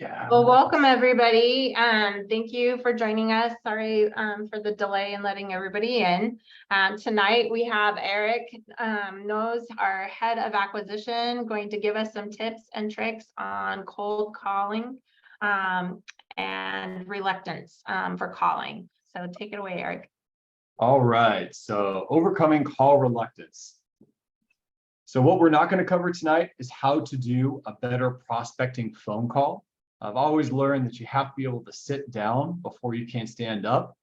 Yeah. Well, welcome everybody. Thank you for joining us. Sorry for the delay in letting everybody in. Tonight we have Eric Noyes, our head of acquisition, going to give us some tips and tricks on cold calling and reluctance for calling. So take it away, Eric. All right. So overcoming call reluctance. So what we're not going to cover tonight is how to do a better prospecting phone call. I've always learned that you have to be able to sit down before you can stand up.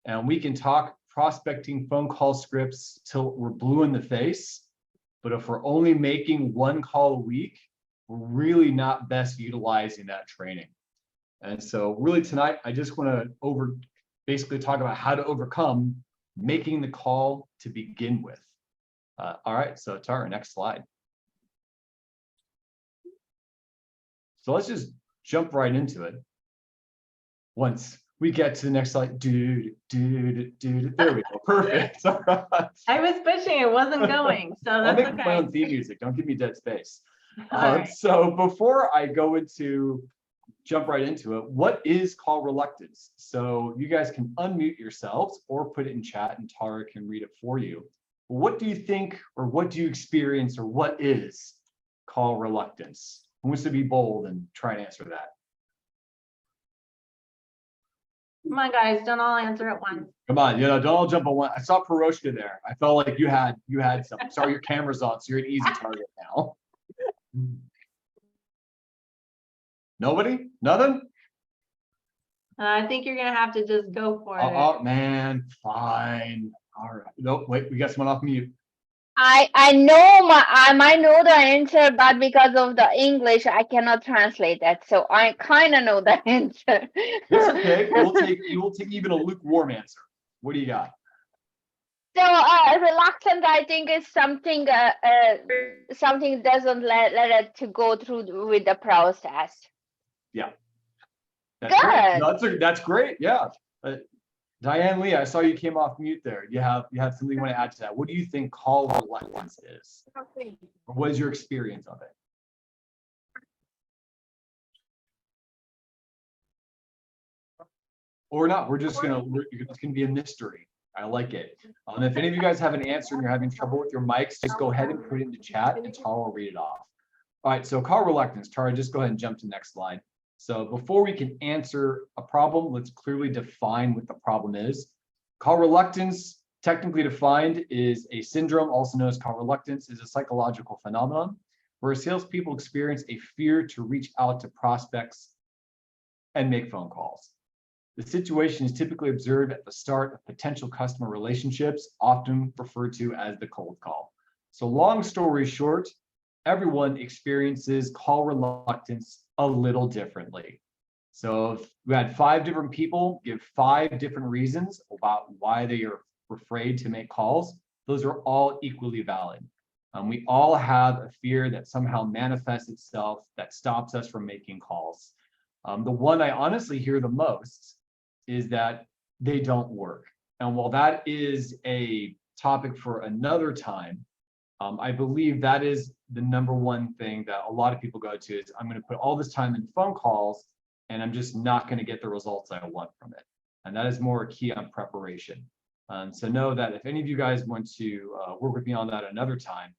And we can talk prospecting phone call scripts till we're blue in the face. But if we're only making one call a week, we're really not best utilizing that training. And so really tonight, I just want to basically talk about how to overcome making the call to begin with. All right, so Tara, next slide. So let's just jump right into it. Once we get to the next slide, there we go, perfect. I was pushing, it wasn't going, so I'll that's make okay. my own theme music. Don't give me dead space. Right. So before I jump right into it, what is call reluctance? So you guys can unmute yourselves or put it in chat and Tara can read it for you. What do you think, or what do you experience, or what is call reluctance? Who wants to be bold and try and answer that? Come on, guys, don't all answer at once. Come on, don't all jump on one. I saw Paroshka there. I felt like you had some. Sorry, your camera's on, so you're an easy target now. Nobody? Nothing? I think you're gonna have to just go for it. Oh man, fine. All right. Nope, wait, we got someone off mute. I know I might know the answer, but because of the English, I cannot translate that. So I kind of know the answer. That's okay. You will take even a lukewarm answer. What do you got? So reluctant, I think, is something something doesn't let it to go through with the process. Yeah. Good. Great. No, that's great. Yeah. Diane Lee, I saw you came off mute there. You have something you want to add to that. What do you think call reluctance is? Or what is your experience of it? Or not? It's gonna be a mystery. I like it. If any of you guys have an answer and you're having trouble with your mics, just go ahead and put it into chat and Tara will read it off. All right, so call reluctance. Tara, just go ahead and jump to the next slide. So before we can answer a problem, let's clearly define what the problem is. Call reluctance, technically defined, is a syndrome, also known as call reluctance, is a psychological phenomenon where salespeople experience a fear to reach out to prospects and make phone calls. The situation is typically observed at the start of potential customer relationships, often referred to as the cold call. So long story short, everyone experiences call reluctance a little differently. So if we had 5 different people give 5 different reasons about why they are afraid to make calls, those are all equally valid. We all have a fear that somehow manifests itself that stops us from making calls. The one I honestly hear the most is that they don't work. And while that is a topic for another time, I believe that is the #1 thing that a lot of people go to is I'm going to put all this time in phone calls and I'm just not going to get the results I want from it. And that is more a key on preparation. So know that if any of you guys want to work with me on that another time,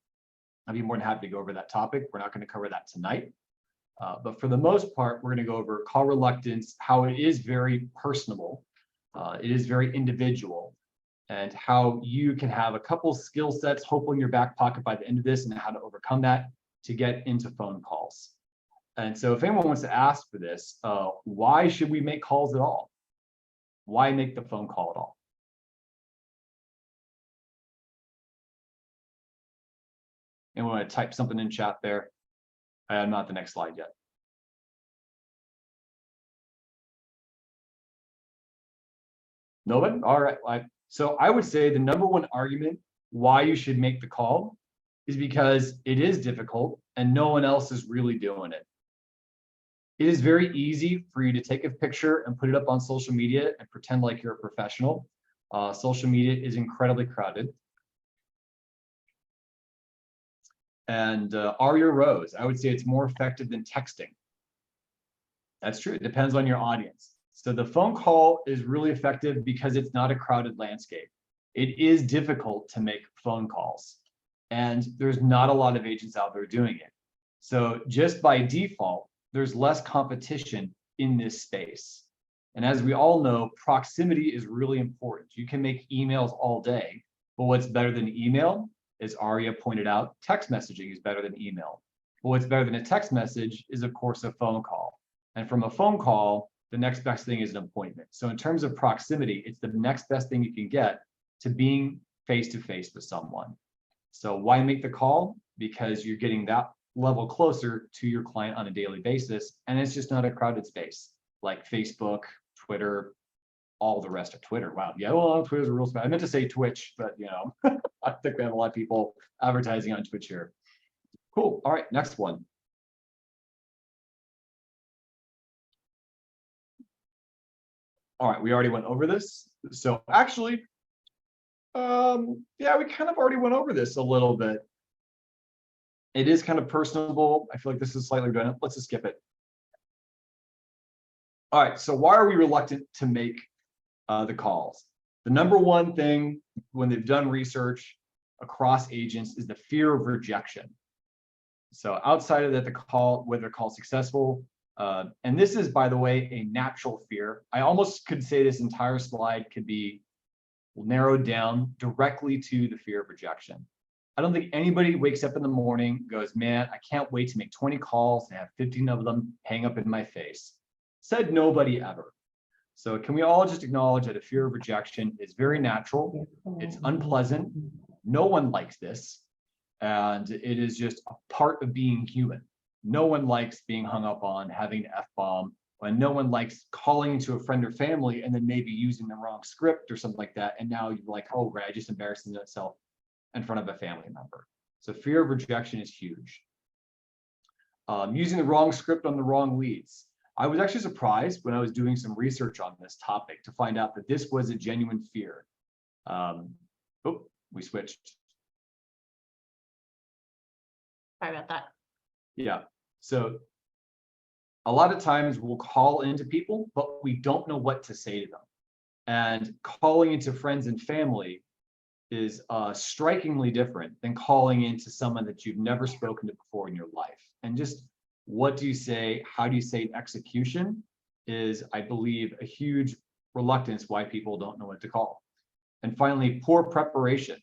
I'd be more than happy to go over that topic. We're not going to cover that tonight. But for the most part, we're going to go over call reluctance, how it is very personable. It is very individual, and how you can have a couple skill sets, hopefully in your back pocket by the end of this, and how to overcome that to get into phone calls. And so if anyone wants to ask for this, why should we make calls at all? Why make the phone call at all? Anyone want to type something in chat there? I'm not the next slide yet. Nobody? All right. So I would say the #1 argument why you should make the call is because it is difficult and no one else is really doing it. It is very easy for you to take a picture and put it up on social media and pretend like you're a professional. Social media is incredibly crowded. And are your rows? I would say it's more effective than texting. That's true. It depends on your audience. So the phone call is really effective because it's not a crowded landscape. It is difficult to make phone calls, and there's not a lot of agents out there doing it. So just by default, there's less competition in this space. And as we all know, proximity is really important. You can make emails all day, but what's better than email, as Aria pointed out, text messaging is better than email. But what's better than a text message is, of course, a phone call. And from a phone call, the next best thing is an appointment. So in terms of proximity, it's the next best thing you can get to being face-to-face with someone. So why make the call? Because you're getting that level closer to your client on a daily basis, and it's just not a crowded space like Facebook, Twitter, all the rest of Twitter. Wow, yeah, well, Twitter's a real space. I meant to say Twitch, but you know, I think we have a lot of people advertising on Twitch here. Cool. All right, next one. All right, we already went over this. So actually, yeah, we kind of already went over this a little bit. It is kind of personable. I feel like this is slightly redundant. Let's just skip it. All right, so why are we reluctant to make the calls? The number one thing when they've done research across agents is the fear of rejection. So outside of that, the call, whether the call is successful, and this is, by the way, a natural fear. I almost could say this entire slide could be narrowed down directly to the fear of rejection. I don't think anybody wakes up in the morning, goes, man, I can't wait to make 20 calls and have 15 of them hang up in my face. Said nobody ever. So can we all just acknowledge that a fear of rejection is very natural, it's unpleasant, no one likes this, and it is just a part of being human. No one likes being hung up on, having an F-bomb, and no one likes calling to a friend or family and then maybe using the wrong script or something like that, and now you're like, oh, right, I just embarrassed myself in front of a family member. So fear of rejection is huge. Using the wrong script on the wrong leads. I was actually surprised when I was doing some research on this topic to find out that this was a genuine fear. Oh, we switched. Sorry about that. Yeah, so a lot of times we'll call into people, but we don't know what to say to them. And calling into friends and family is strikingly different than calling into someone that you've never spoken to before in your life. And just what do you say, how do you say execution is, I believe, a huge reluctance why people don't know what to call. And finally, poor preparation.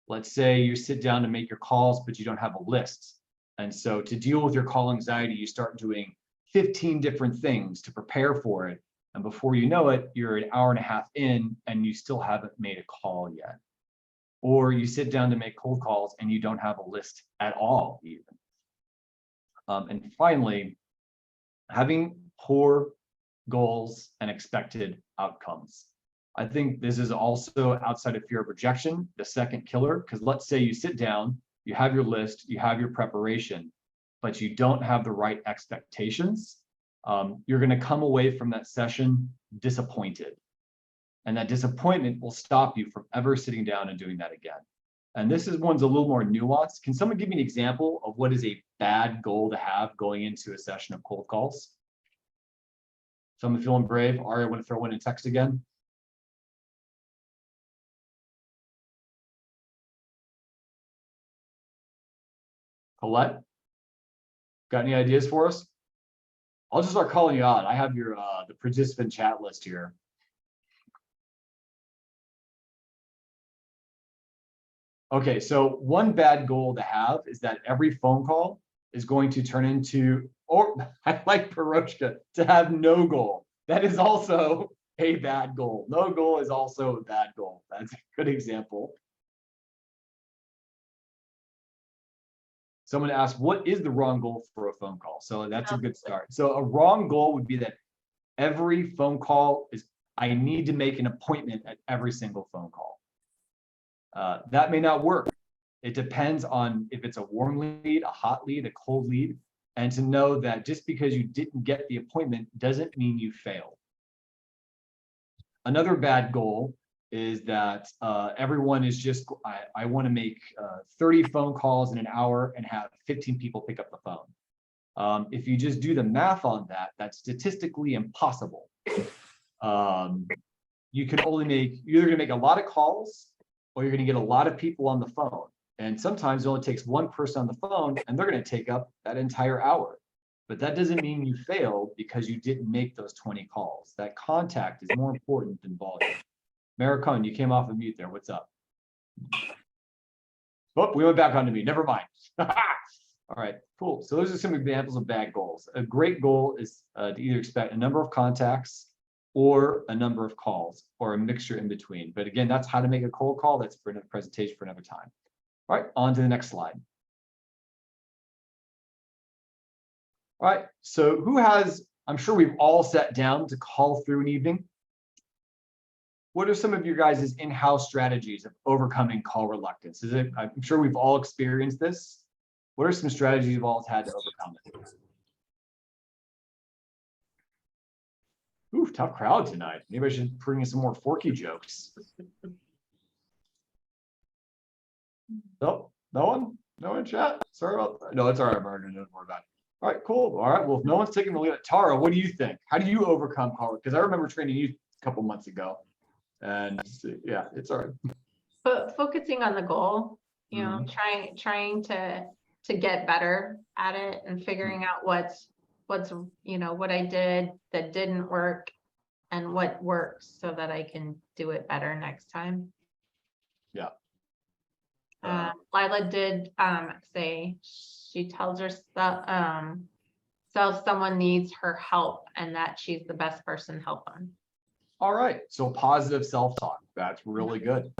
Let's say you sit down to make your calls, but you don't have a list. And so to deal with your call anxiety, you start doing 15 different things to prepare for it. And before you know it, you're an hour and a half in and you still haven't made a call yet. Or you sit down to make cold calls and you don't have a list at all even. And finally, having poor goals and expected outcomes. I think this is also, outside of fear of rejection, the second killer, because let's say you sit down, you have your list, you have your preparation, but you don't have the right expectations. You're going to come away from that session disappointed. And that disappointment will stop you from ever sitting down and doing that again. And this is one's a little more nuanced. Can someone give me an example of what is a bad goal to have going into a session of cold calls? Someone feeling brave? Aria, want to throw one in text again? Colette, got any ideas for us? I'll just start calling you out. I have your the participant chat list here. Okay, so one bad goal to have is that every phone call is going to turn into, or I like Peroshka, to have no goal. That is also a bad goal. No goal is also a bad goal. That's a good example. Someone asked, what is the wrong goal for a phone call? So that's a good start. So a wrong goal would be that every phone call is, I need to make an appointment at every single phone call. That may not work. It depends on if it's a warm lead, a hot lead, a cold lead, and to know that just because you didn't get the appointment doesn't mean you failed. Another bad goal is that everyone is just, I want to make 30 phone calls in an hour and have 15 people pick up the phone. If you just do the math on that, that's statistically impossible. You can only you're either gonna make a lot of calls or you're gonna get a lot of people on the phone. And sometimes it only takes one person on the phone and they're gonna take up that entire hour. But that doesn't mean you failed because you didn't make those 20 calls. That contact is more important than volume. Maricon, you came off of mute there. What's up? Oh, we went back onto mute. Never mind. All right, cool. So those are some examples of bad goals. A great goal is to either expect a number of contacts or a number of calls or a mixture in between. But again, that's how to make a cold call. That's for another presentation for another time. All right, on to the next slide. All right, so who has, I'm sure we've all sat down to call through an evening. What are some of your guys' in-house strategies of overcoming call reluctance? I'm sure we've all experienced this. What are some strategies you've all had to overcome it? Ooh, tough crowd tonight. Maybe I should bring in some more Forky jokes. No, no one? No one in chat? Sorry about that. No, it's all right, Martin. Don't worry about it. All right, cool. All right, well, if no one's taking the lead, Tara, what do you think? How do you overcome call? Because I remember training you a couple months ago. And yeah, it's all right. But focusing on the goal, you know, trying to get better at it and figuring out what's you know, what I did that didn't work and what works so that I can do it better next time. Yeah. Lila did say she tells herself so someone needs her help and that she's the best person to help them. All right, so positive self-talk. That's really good.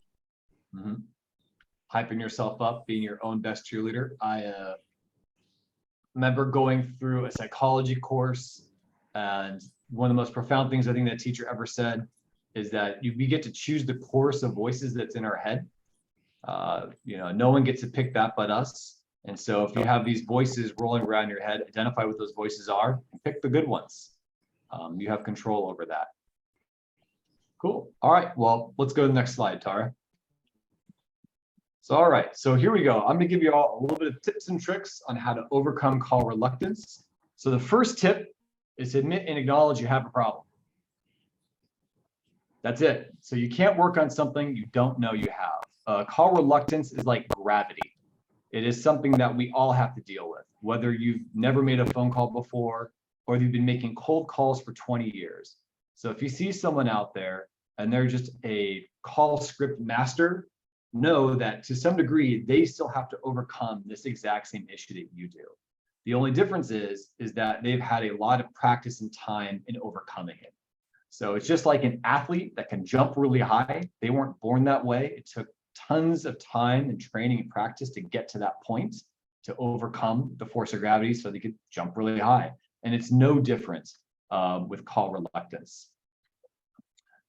Hyping yourself up, being your own best cheerleader. I remember going through a psychology course, and one of the most profound things I think that teacher ever said is that we get to choose the chorus of voices that's in our head. You know, no one gets to pick that but us. And so if you have these voices rolling around your head, identify what those voices are and pick the good ones. You have control over that. Cool. All right, well, let's go to the next slide, Tara. So, all right, so here we go. I'm gonna give you all a little bit of tips and tricks on how to overcome call reluctance. So the first tip is to admit and acknowledge you have a problem. That's it. So you can't work on something you don't know you have. Call reluctance is like gravity. It is something that we all have to deal with, whether you've never made a phone call before or you've been making cold calls for 20 years. So if you see someone out there and they're just a call script master, know that to some degree, they still have to overcome this exact same issue that you do. The only difference is that they've had a lot of practice and time in overcoming it. So it's just like an athlete that can jump really high. They weren't born that way. It took tons of time and training and practice to get to that point to overcome the force of gravity so they could jump really high. And it's no different with call reluctance.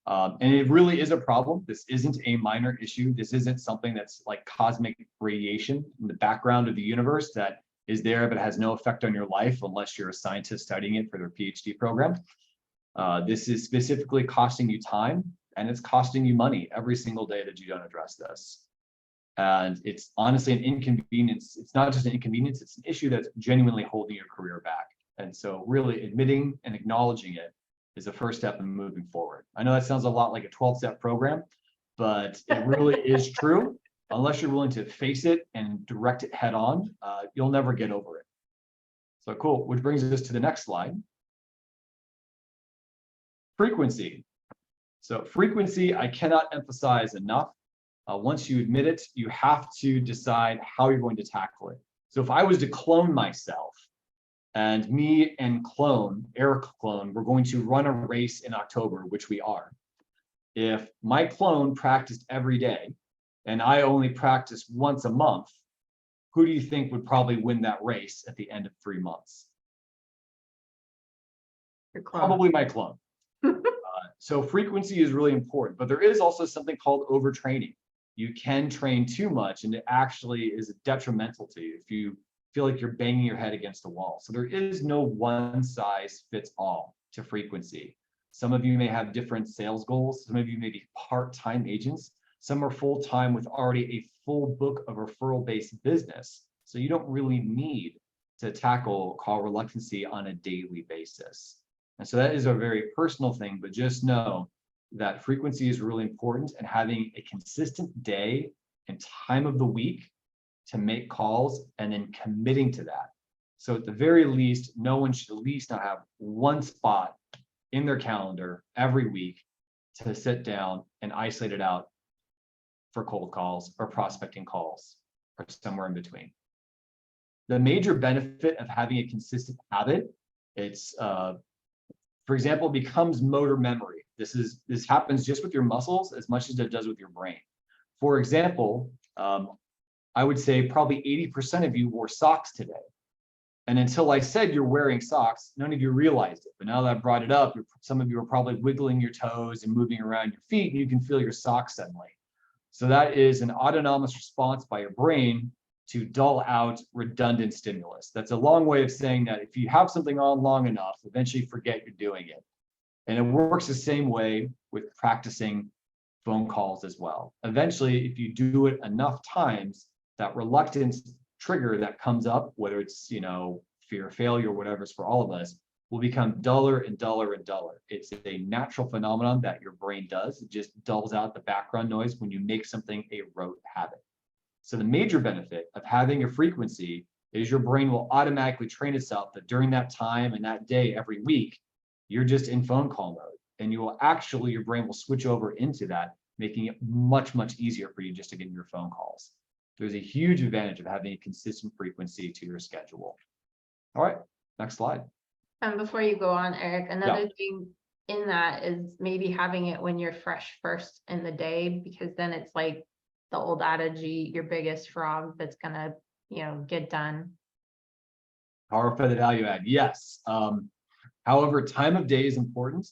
And it really is a problem. This isn't a minor issue. This isn't something that's like cosmic radiation in the background of the universe that is there but has no effect on your life unless you're a scientist studying it for their PhD program. This is specifically costing you time and it's costing you money every single day that you don't address this. And it's honestly an inconvenience. It's not just an inconvenience, it's an issue that's genuinely holding your career back. And so really admitting and acknowledging it is the first step in moving forward. I know that sounds a lot like a 12-step program, but it really is true. Unless you're willing to face it and direct it head on, you'll never get over it. So cool, which brings us to the next slide. Frequency. So frequency, I cannot emphasize enough. Once you admit it, you have to decide how you're going to tackle it. So if I was to clone myself, and me and Eric Clone, we're going to run a race in October, which we are. If my clone practiced every day and I only practice once a month, who do you think would probably win that race at the end of 3 months? Your clone. Probably my clone. So frequency is really important, but there is also something called overtraining. You can train too much and it actually is detrimental to you if you feel like you're banging your head against a wall. So there is no one size fits all to frequency. Some of you may have different sales goals. Some of you may be part-time agents. Some are full-time with already a full book of referral-based business. So you don't really need to tackle call reluctancy on a daily basis. And so that is a very personal thing, but just know that frequency is really important, and having a consistent day and time of the week to make calls and then committing to that. So at the very least, no one should at least not have one spot in their calendar every week to sit down and isolate it out for cold calls or prospecting calls or somewhere in between. The major benefit of having a consistent habit, it's for example, becomes motor memory. This happens just with your muscles as much as it does with your brain. For example, I would say probably 80% of you wore socks today. And until I said you're wearing socks, none of you realized it. But now that I brought it up, some of you are probably wiggling your toes and moving around your feet, and you can feel your socks suddenly. So that is an autonomous response by your brain to dull out redundant stimulus. That's a long way of saying that if you have something on long enough, eventually forget you're doing it. And it works the same way with practicing phone calls as well. Eventually, if you do it enough times, that reluctance trigger that comes up, whether it's, fear of failure, whatever it's for all of us, will become duller and duller and duller. It's a natural phenomenon that your brain does. It just dulls out the background noise when you make something a rote habit. So the major benefit of having a frequency is your brain will automatically train itself that during that time and that day every week, you're just in phone call mode. And your brain will switch over into that, making it much, much easier for you just to get in your phone calls. There's a huge advantage of having a consistent frequency to your schedule. All right, next slide. Before you go on, Eric, another thing in that is maybe having it when you're fresh first in the day, because then it's like the old adage, your biggest frog that's gonna, get done. Power for the value add, yes. However, time of day is important.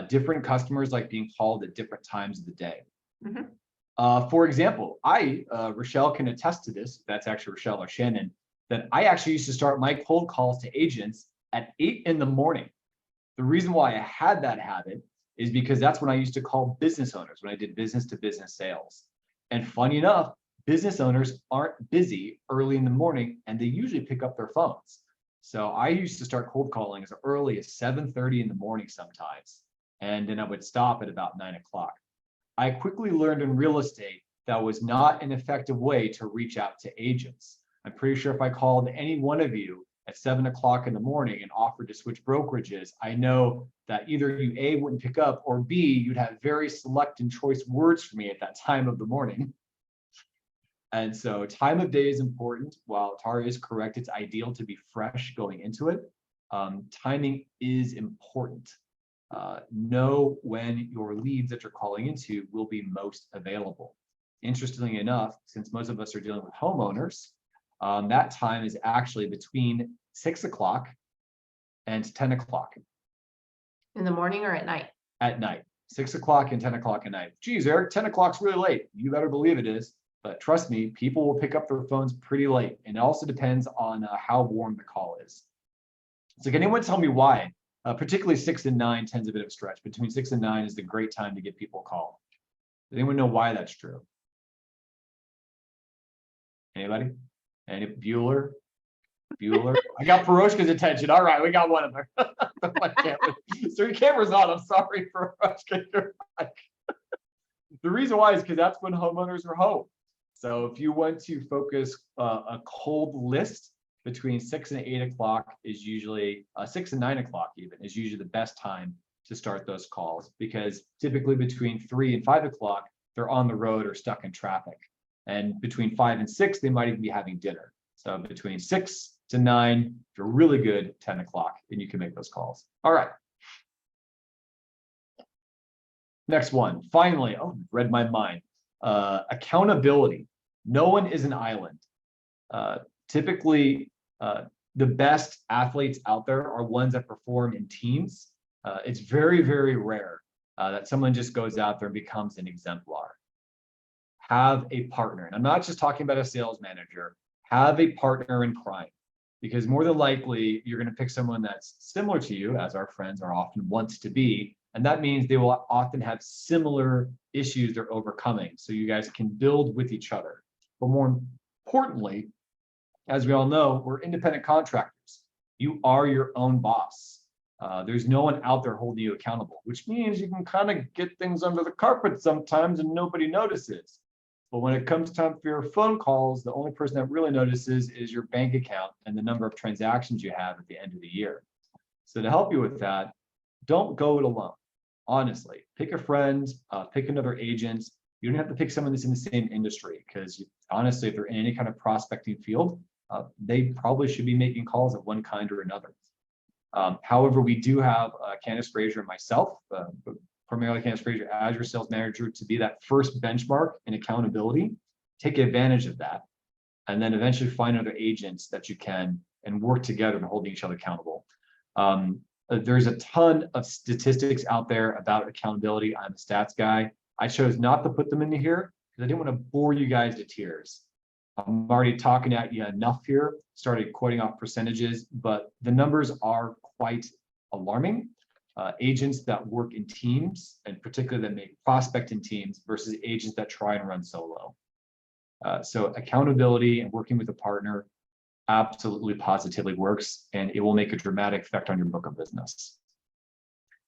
Different customers like being called at different times of the day. Mm-hmm. For example, Rochelle can attest to this. That's actually Rochelle or Shannon, that I actually used to start my cold calls to agents at 8 in the morning. The reason why I had that habit is because that's when I used to call business owners, when I did business to business sales. And funny enough, business owners aren't busy early in the morning, and they usually pick up their phones. So I used to start cold calling as early as 7:30 in the morning sometimes, and then I would stop at about 9 o'clock. I quickly learned in real estate that was not an effective way to reach out to agents. I'm pretty sure if I called any one of you at 7 o'clock in the morning and offered to switch brokerages, I know that either you A, wouldn't pick up, or B, you'd have very select and choice words for me at that time of the morning. And so time of day is important. While Tara is correct, it's ideal to be fresh going into it. Timing is important. Know when your leads that you're calling into will be most available. Interestingly enough, since most of us are dealing with homeowners, that time is actually between 6 o'clock and 10 o'clock. In the morning or at night? At night, 6 o'clock and 10 o'clock at night. Geez, Eric, 10 o'clock's really late. You better believe it is. But trust me, people will pick up their phones pretty late. And it also depends on how warm the call is. So can anyone tell me why? Particularly 6 and 9 tends a bit of a stretch. Between 6 and 9 is the great time to get people a call. Does anyone know why that's true? Anybody? Any Bueller? I got Paroshka's attention. All right, we got one of them. So your camera's on. I'm sorry, Paroshka. The reason why is because that's when homeowners are home. So if you want to focus a cold list between 6 and 8 o'clock is usually 6 and 9 o'clock even is usually the best time to start those calls, because typically between 3 and 5 o'clock, they're on the road or stuck in traffic. And between 5 and 6, they might even be having dinner. So between 6 to 9, if you're really good, 10 o'clock, and you can make those calls. All right. Next one, finally, read my mind. Accountability. No one is an island. Typically, the best athletes out there are ones that perform in teams. It's very, very rare that someone just goes out there and becomes an exemplar. Have a partner. And I'm not just talking about a sales manager. Have a partner in crime, because more than likely, you're going to pick someone that's similar to you, as our friends are often wants to be. And that means they will often have similar issues they're overcoming. So you guys can build with each other. But more importantly, as we all know, we're independent contractors. You are your own boss. There's no one out there holding you accountable, which means you can kind of get things under the carpet sometimes and nobody notices. But when it comes time for your phone calls, the only person that really notices is your bank account and the number of transactions you have at the end of the year. So to help you with that, don't go it alone. Honestly, pick a friend, pick another agent. You don't have to pick someone that's in the same industry, because honestly, if they're in any kind of prospecting field, they probably should be making calls of one kind or another. However, we do have Candace Frazier and myself, primarily Candace Frazier as your sales manager, to be that first benchmark in accountability. Take advantage of that, and then eventually find other agents that you can and work together and holding each other accountable. There's a ton of statistics out there about accountability. I'm a stats guy. I chose not to put them into here because I didn't want to bore you guys to tears. I'm already talking at you enough here, started quoting off percentages, but the numbers are quite alarming. Agents that work in teams, and particularly that make prospect in teams, versus agents that try and run solo. So accountability and working with a partner absolutely positively works, and it will make a dramatic effect on your book of business.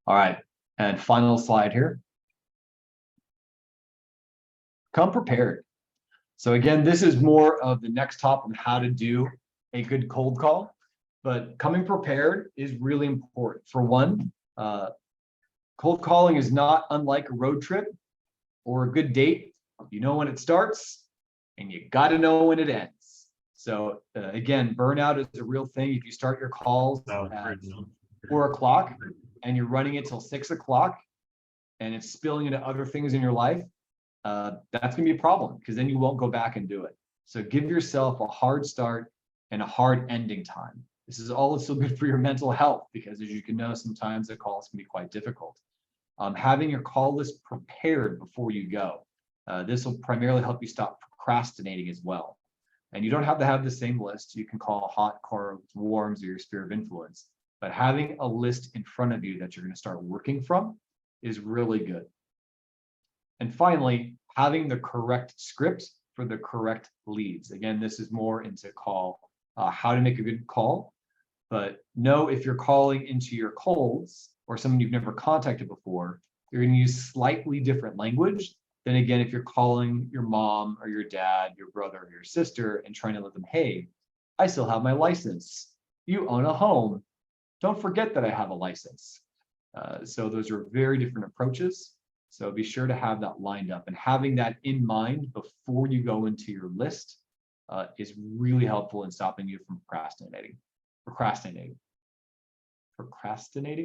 All right, and final slide here. Come prepared. So again, this is more of the next top on how to do a good cold call, but coming prepared is really important. For one, cold calling is not unlike a road trip or a good date. You know when it starts and you got to know when it ends. So again, burnout is a real thing. If you start your calls at 4 o'clock and you're running it till 6 o'clock and it's spilling into other things in your life, that's gonna be a problem, because then you won't go back and do it. So give yourself a hard start and a hard ending time. This is also good for your mental health, because as you can know, sometimes the calls can be quite difficult. Having your call list prepared before you go. This will primarily help you stop procrastinating as well. And you don't have to have the same list. You can call hot, cold, warms, or your sphere of influence. But having a list in front of you that you're going to start working from is really good. And finally, having the correct script for the correct leads. Again, this is more into how to make a good call. But know if you're calling into your colds or someone you've never contacted before, you're going to use slightly different language than, again, if you're calling your mom or your dad, your brother or your sister and trying to let them, hey, I still have my license. You own a home. Don't forget that I have a license. So those are very different approaches. So be sure to have that lined up, and having that in mind before you go into your list is really helpful in stopping you from procrastinating.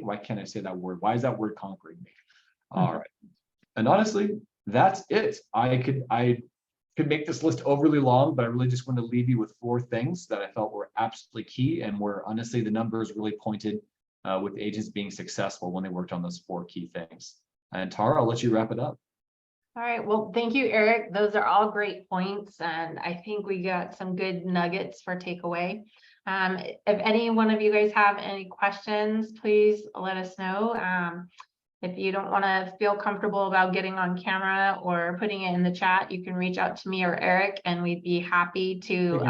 Why can't I say that word? Why is that word conquering me? All right. And honestly, that's it. I could make this list overly long, but I really just want to leave you with 4 things that I felt were absolutely key, and where honestly the numbers really pointed with agents being successful when they worked on those 4 key things. And Tara, I'll let you wrap it up. All right, well, thank you, Eric. Those are all great points, and I think we got some good nuggets for takeaway. If any one of you guys have any questions, please let us know. If you don't want to feel comfortable about getting on camera or putting it in the chat, you can reach out to me or Eric, and we'd be happy to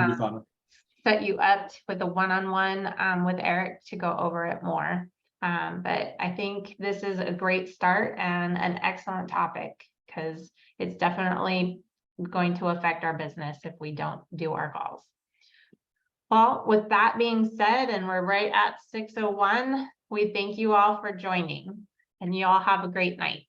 set you up with a one-on-one with Eric to go over it more. But I think this is a great start and an excellent topic, because it's definitely going to affect our business if we don't do our calls. Well, with that being said, and we're right at 6:01, we thank you all for joining, and you all have a great night.